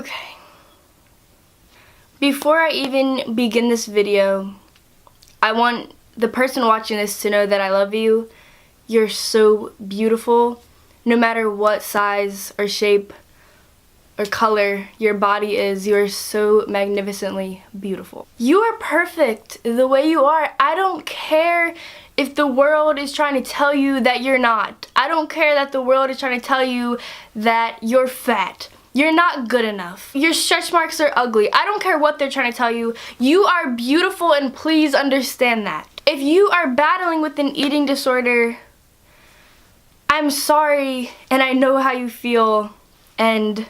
Okay. Before I even begin this video, I want the person watching this to know that I love you. You're so beautiful. No matter what size or shape or color your body is, you are so magnificently beautiful. You are perfect the way you are. I don't care if the world is trying to tell you that you're not. I don't care that the world is trying to tell you that you're fat. You're not good enough. Your stretch marks are ugly. I don't care what they're trying to tell you. You are beautiful, and please understand that. If you are battling with an eating disorder, I'm sorry, and I know how you feel, and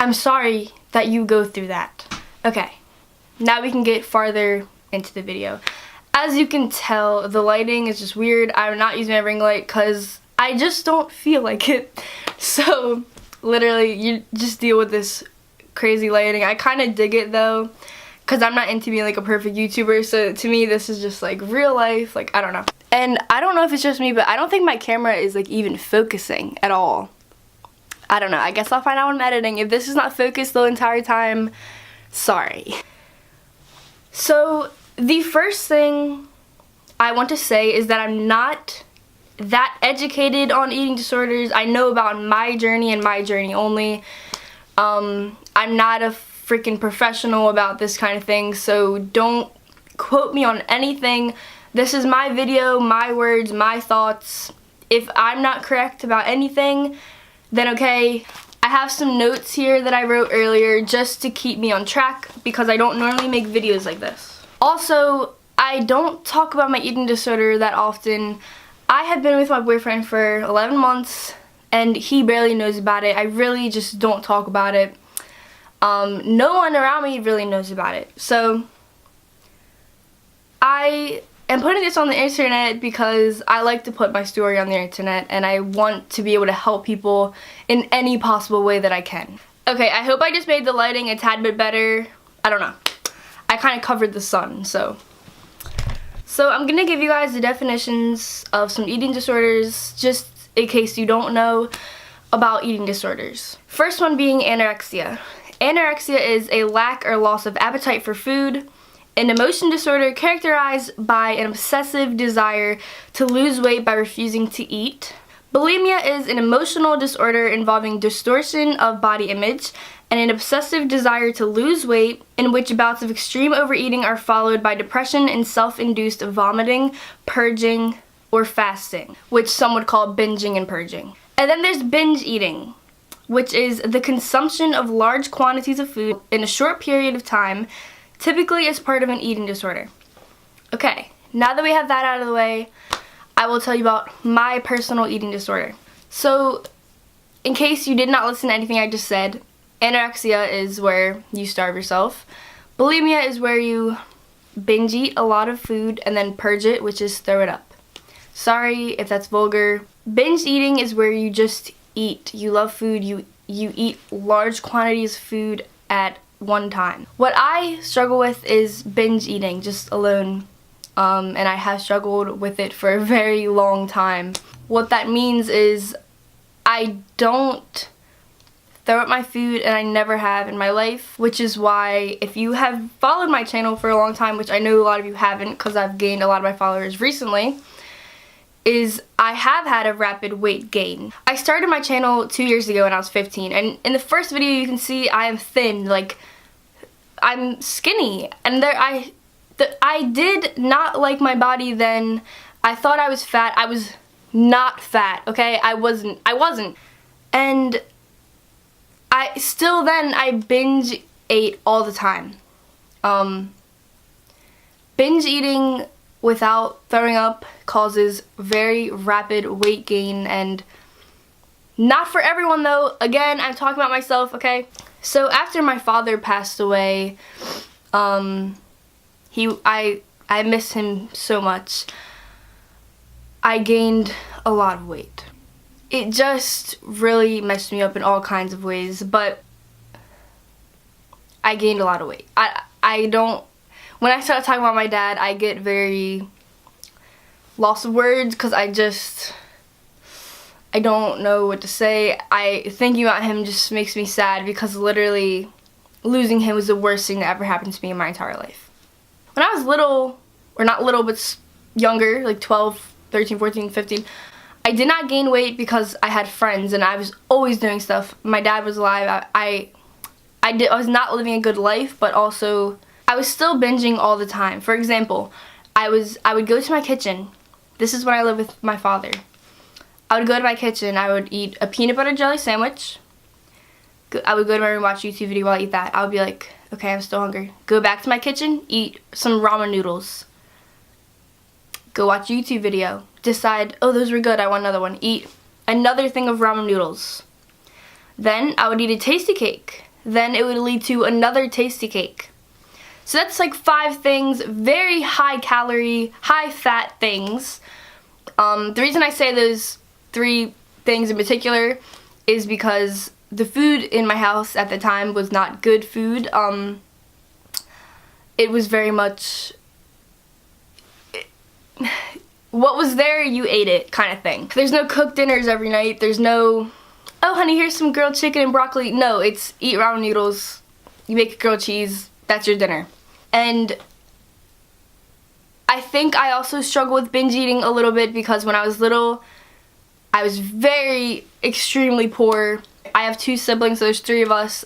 I'm sorry that you go through that. Okay, now we can get farther into the video. As you can tell, the lighting is just weird. I'm not using my ring light because I just don't feel like it. So literally, you just deal with this crazy lighting. I kind of dig it though, because I'm not into being like a perfect YouTuber, so to me this is just like real life, like I don't know. And I don't know if it's just me, but I don't think my camera is like even focusing at all. I don't know, I guess I'll find out when I'm editing. If this is not focused the entire time, sorry. So the first thing I want to say is that I'm not that educated on eating disorders. I know about my journey and my journey only. I'm not a freaking professional about this kind of thing, so don't quote me on anything. This is my video, my words, my thoughts. If I'm not correct about anything, then okay. I have some notes here that I wrote earlier just to keep me on track because I don't normally make videos like this. Also, I don't talk about my eating disorder that often. I have been with my boyfriend for 11 months and he barely knows about it. I really just don't talk about it. No one around me really knows about it. So I am putting this on the internet because I like to put my story on the internet and I want to be able to help people in any possible way that I can. Okay, I hope I just made the lighting a tad bit better. I don't know. I kind of covered the sun, so I'm gonna give you guys the definitions of some eating disorders just in case you don't know about eating disorders. First one being anorexia. Anorexia is a lack or loss of appetite for food, an emotion disorder characterized by an obsessive desire to lose weight by refusing to eat. Bulimia is an emotional disorder involving distortion of body image and an obsessive desire to lose weight, in which bouts of extreme overeating are followed by depression and self-induced vomiting, purging, or fasting, which some would call binging and purging. And then there's binge eating, which is the consumption of large quantities of food in a short period of time, typically as part of an eating disorder. Okay, now that we have that out of the way, I will tell you about my personal eating disorder. So, in case you did not listen to anything I just said, anorexia is where you starve yourself. Bulimia is where you binge eat a lot of food and then purge it, which is throw it up. Sorry if that's vulgar. Binge eating is where you just eat. You love food, you eat large quantities of food at one time. What I struggle with is binge eating, just alone. And I have struggled with it for a very long time. What that means is I don't throw up my food, and I never have in my life, which is why if you have followed my channel for a long time, which I know a lot of you haven't because I've gained a lot of my followers recently, is I have had a rapid weight gain. I started my channel 2 years ago when I was 15, and in the first video you can see I am thin, like I'm skinny, and I did not like my body then. I thought I was fat. I was not fat, okay? I wasn't. And I binge ate all the time. Binge eating without throwing up causes very rapid weight gain, and not for everyone though. Again, I'm talking about myself, okay? So after my father passed away, I miss him so much. I gained a lot of weight. It just really messed me up in all kinds of ways, but I gained a lot of weight. When I start talking about my dad, I get very lost of words because I I don't know what to say. Thinking about him just makes me sad because literally losing him was the worst thing that ever happened to me in my entire life. When I was little, or not little, but younger, like 12, 13, 14, 15, I did not gain weight because I had friends and I was always doing stuff. My dad was alive. I was not living a good life, but also I was still binging all the time. For example, I would go to my kitchen. This is when I lived with my father. I would go to my kitchen. I would eat a peanut butter jelly sandwich. I would go to my room, watch a YouTube video while I eat that. I would be like, okay, I'm still hungry. Go back to my kitchen, eat some ramen noodles. Go watch a YouTube video. Decide, oh, those were good, I want another one. Eat another thing of ramen noodles. Then I would eat a tasty cake. Then it would lead to another tasty cake. So that's like 5 things, very high calorie, high fat things. The reason I say those 3 things in particular is because the food in my house at the time was not good food. It was very much, what was there, you ate it kind of thing. There's no cooked dinners every night. There's no, oh honey, here's some grilled chicken and broccoli. No, it's eat ramen noodles, you make grilled cheese, that's your dinner. And I think I also struggle with binge eating a little bit because when I was little, I was very extremely poor. I have 2 siblings, so there's 3 of us.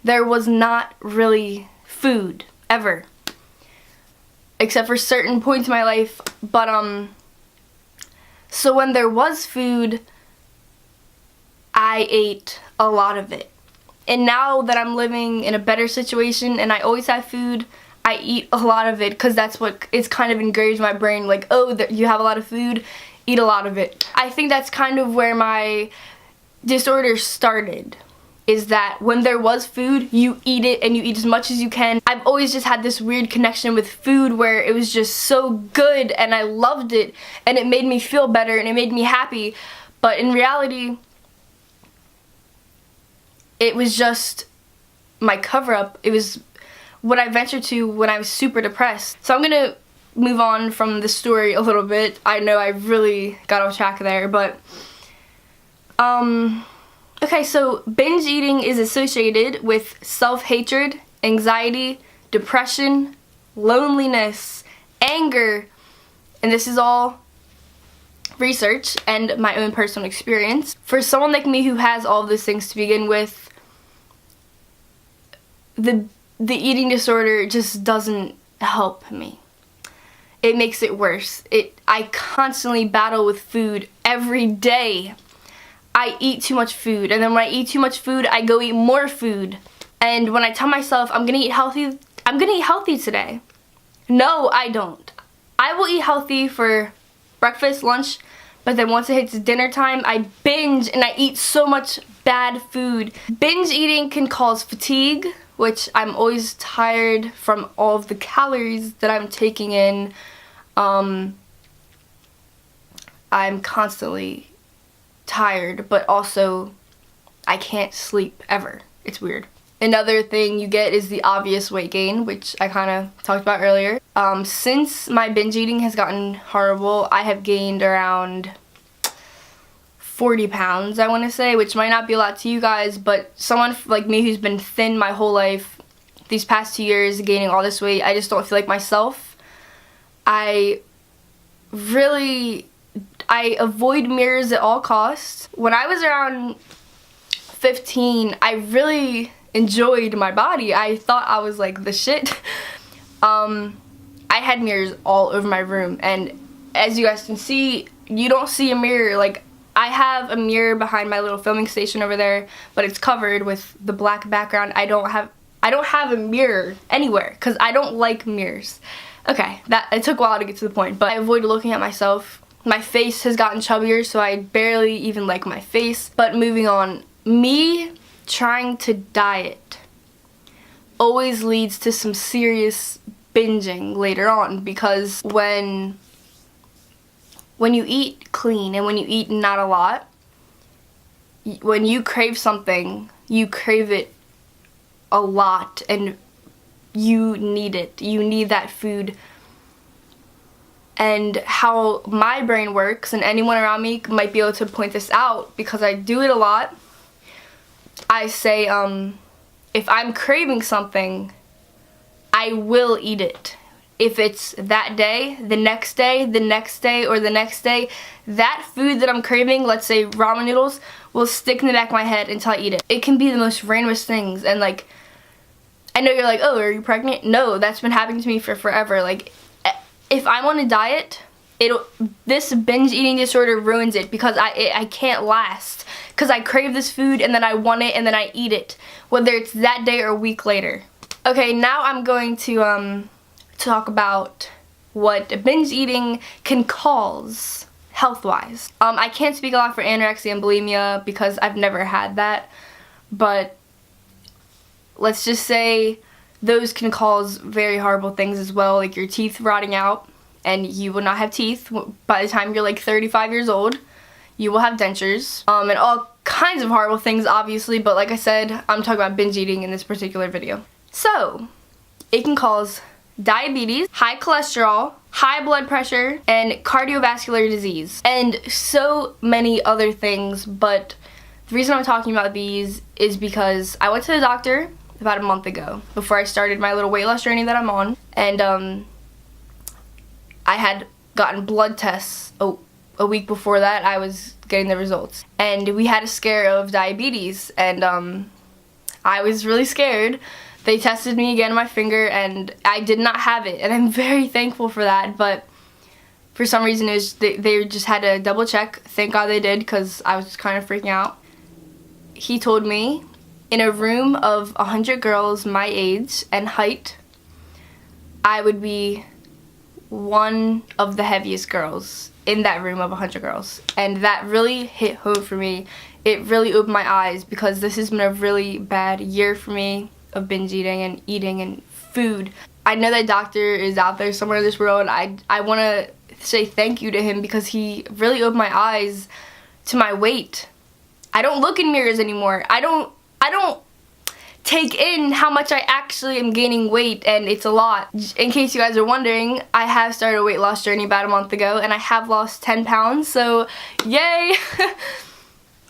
There was not really food, ever. Except for certain points in my life. But, so when there was food, I ate a lot of it. And now that I'm living in a better situation and I always have food, I eat a lot of it because that's what it's kind of engraved in my brain. Like, oh, you have a lot of food, eat a lot of it. I think that's kind of where my disorder started, is that when there was food, you eat it and you eat as much as you can. I've always just had this weird connection with food where it was just so good and I loved it and it made me feel better and it made me happy. But in reality, it was just my cover-up. It was what I ventured to when I was super depressed. So I'm gonna move on from the story a little bit. I know I really got off track there, but okay, so binge eating is associated with self-hatred, anxiety, depression, loneliness, anger, and this is all research and my own personal experience. For someone like me who has all of those things to begin with, the eating disorder just doesn't help me. It makes it worse. I constantly battle with food every day. I eat too much food, and then when I eat too much food, I go eat more food. And when I tell myself I'm gonna eat healthy today. No, I don't. I will eat healthy for breakfast, lunch, but then once it hits dinner time, I binge and I eat so much bad food. Binge eating can cause fatigue, which I'm always tired from all of the calories that I'm taking in. I'm constantly tired, but also I can't sleep ever. It's weird. Another thing you get is the obvious weight gain, which I kind of talked about earlier. Since my binge eating has gotten horrible, I have gained around 40 pounds, I want to say, which might not be a lot to you guys, but someone like me who's been thin my whole life, these past 2 years gaining all this weight, I just don't feel like myself. I avoid mirrors at all costs. When I was around 15, I really enjoyed my body. I thought I was like the shit. I had mirrors all over my room, and as you guys can see, you don't see a mirror. Like, I have a mirror behind my little filming station over there, but it's covered with the black background. I don't have a mirror anywhere because I don't like mirrors. Okay, it took a while to get to the point, but I avoid looking at myself. My face has gotten chubbier, so I barely even like my face. But moving on, me trying to diet always leads to some serious binging later on, because when you eat clean and when you eat not a lot, when you crave something, you crave it a lot and you need it. You need that food. and how my brain works, and anyone around me might be able to point this out because I do it a lot. I say, if I'm craving something, I will eat it. If it's that day, the next day, the next day, or the next day, that food that I'm craving, let's say ramen noodles, will stick in the back of my head until I eat it. It can be the most randomest things, and like, I know you're like, oh, are you pregnant? No, that's been happening to me for forever. Like, if I'm on a diet, this binge eating disorder ruins it because I can't last. Because I crave this food and then I want it and then I eat it, whether it's that day or a week later. Okay, now I'm going to talk about what binge eating can cause health-wise. I can't speak a lot for anorexia and bulimia because I've never had that, but let's just say those can cause very horrible things as well, like your teeth rotting out, and you will not have teeth by the time you're like 35 years old. You will have dentures, and all kinds of horrible things, obviously, but like I said, I'm talking about binge eating in this particular video. So, it can cause diabetes, high cholesterol, high blood pressure, and cardiovascular disease, and so many other things. But the reason I'm talking about these is because I went to the doctor about a month ago before I started my little weight loss journey that I'm on, and I had gotten blood tests a week before that. I was getting the results, and we had a scare of diabetes, and I was really scared. They tested me again on my finger, and I did not have it, and I'm very thankful for that, but for some reason they just had to double check. Thank God they did, because I was just kind of freaking out. He told me in a room of 100 girls my age and height, I would be one of the heaviest girls in that room of 100 girls, and that really hit home for me. It really opened my eyes because this has been a really bad year for me of binge eating and eating and food. I know that doctor is out there somewhere in this world. I want to say thank you to him because he really opened my eyes to my weight. I don't look in mirrors anymore. I don't take in how much I actually am gaining weight, and it's a lot. In case you guys are wondering, I have started a weight loss journey about a month ago, and I have lost 10 pounds, so yay!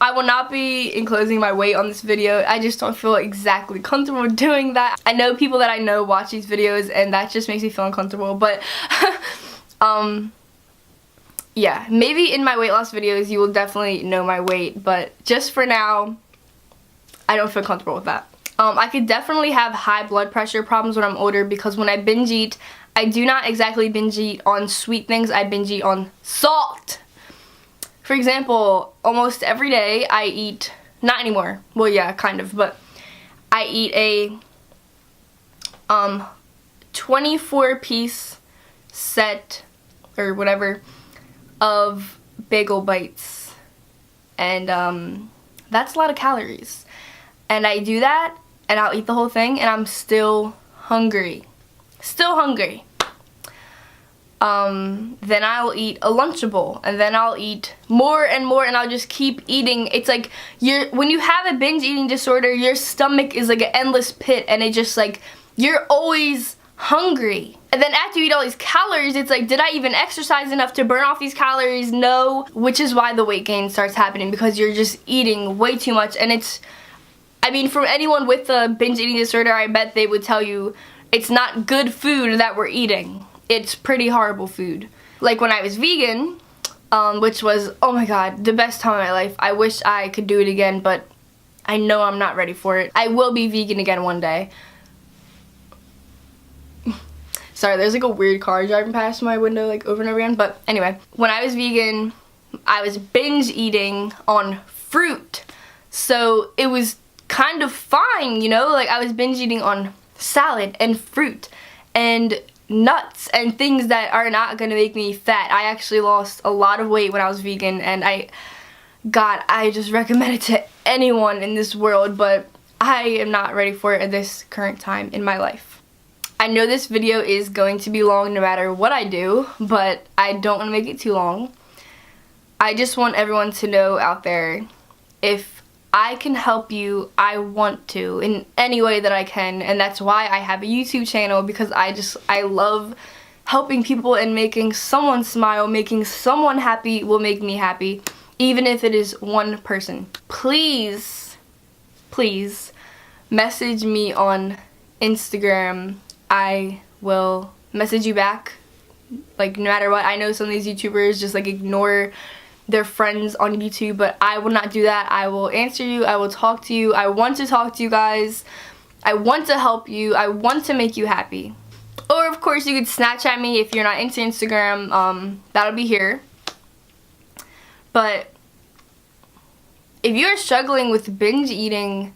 I will not be enclosing my weight on this video. I just don't feel exactly comfortable doing that. I know people that I know watch these videos, and that just makes me feel uncomfortable, but yeah, maybe in my weight loss videos you will definitely know my weight, but just for now, I don't feel comfortable with that. I could definitely have high blood pressure problems when I'm older because when I binge eat, I do not exactly binge eat on sweet things, I binge eat on salt. For example, almost every day I eat, not anymore, well yeah, kind of, but I eat a 24-piece set, or whatever, of bagel bites, and that's a lot of calories. And I do that, and I'll eat the whole thing, and I'm still hungry. Still hungry. Then I'll eat a Lunchable, and then I'll eat more and more, and I'll just keep eating. It's like, when you have a binge eating disorder, your stomach is like an endless pit, and it just like, you're always hungry. And then after you eat all these calories, it's like, did I even exercise enough to burn off these calories? No. Which is why the weight gain starts happening, because you're just eating way too much, and it's, I mean, from anyone with a binge eating disorder, I bet they would tell you it's not good food that we're eating. It's pretty horrible food. Like when I was vegan, which was, oh my god, the best time of my life. I wish I could do it again, but I know I'm not ready for it. I will be vegan again one day. Sorry, there's like a weird car driving past my window like over and over again, but anyway. When I was vegan, I was binge eating on fruit. So it was kind of fine, you know? Like I was binge eating on salad and fruit and nuts and things that are not gonna make me fat. I actually lost a lot of weight when I was vegan, and I just recommend it to anyone in this world, but I am not ready for it at this current time in my life. I know this video is going to be long no matter what I do, but I don't want to make it too long. I just want everyone to know out there, if I can help you, I want to in any way that I can, and that's why I have a YouTube channel, because I love helping people and making someone smile, making someone happy will make me happy, even if it is one person. Please, please message me on Instagram. I will message you back, like, no matter what. I know some of these YouTubers just like ignore their friends on YouTube, but I will not do that. I will answer you. I will talk to you. I want to talk to you guys. I want to help you. I want to make you happy. Or of course you could Snapchat me if you're not into Instagram. That'll be here. But if you're struggling with binge eating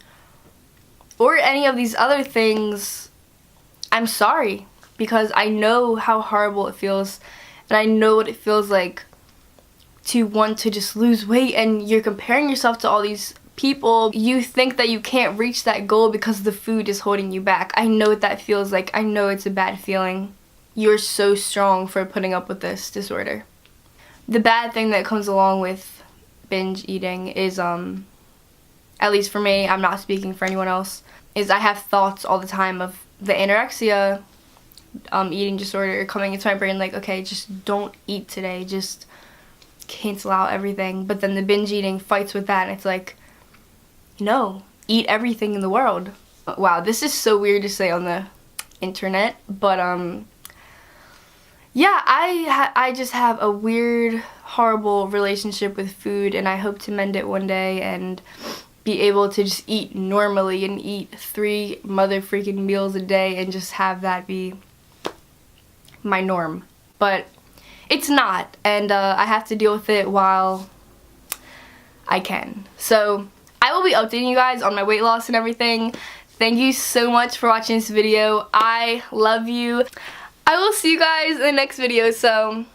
or any of these other things, I'm sorry, because I know how horrible it feels, and I know what it feels like to want to just lose weight, and you're comparing yourself to all these people. You think that you can't reach that goal because the food is holding you back. I know what that feels like. I know it's a bad feeling. You're so strong for putting up with this disorder. The bad thing that comes along with binge eating is, at least for me, I'm not speaking for anyone else, is I have thoughts all the time of the anorexia eating disorder coming into my brain, like, okay, just don't eat today, just cancel out everything. But then the binge eating fights with that, and it's like, no, eat everything in the world. Wow, this is so weird to say on the internet, but yeah, I just have a weird, horrible relationship with food, and I hope to mend it one day and be able to just eat normally and eat 3 mother freaking meals a day and just have that be my norm. But it's not, and I have to deal with it while I can. So I will be updating you guys on my weight loss and everything. Thank you so much for watching this video. I love you. I will see you guys in the next video, so